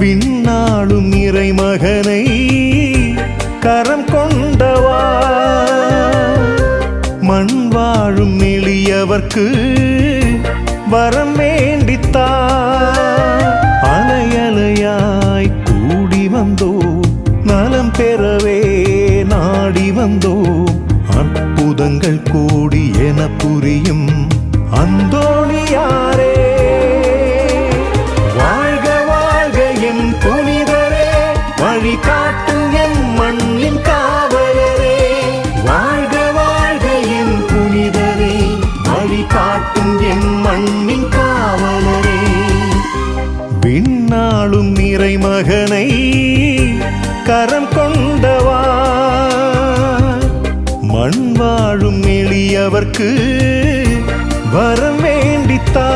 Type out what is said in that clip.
விண்ணாளும் இறைமகனை கரம் கொண்டவா மண் வாழும் எளியவர்க்கு வரம் வேண்டித்தா அலையலையாய் கூடி வந்தோ நலம் பெறவே நாடி வந்தோ அற்புதங்கள் கோடி என புரியும் அந்தோணியாரே வாழ்க வாழ்க என் புனிதரே வழி காட்டும் என் மண்ணின் காவலரே வாழ்க வாழ்க என் புனிதரே வழி காட்டும் என் மண்ணின் காவலரே விண்ணாளும் இறைமகனை கரம் கொண்டவா மண் வாழும் எளியவர்க்கு வரம் வேண்டித்தா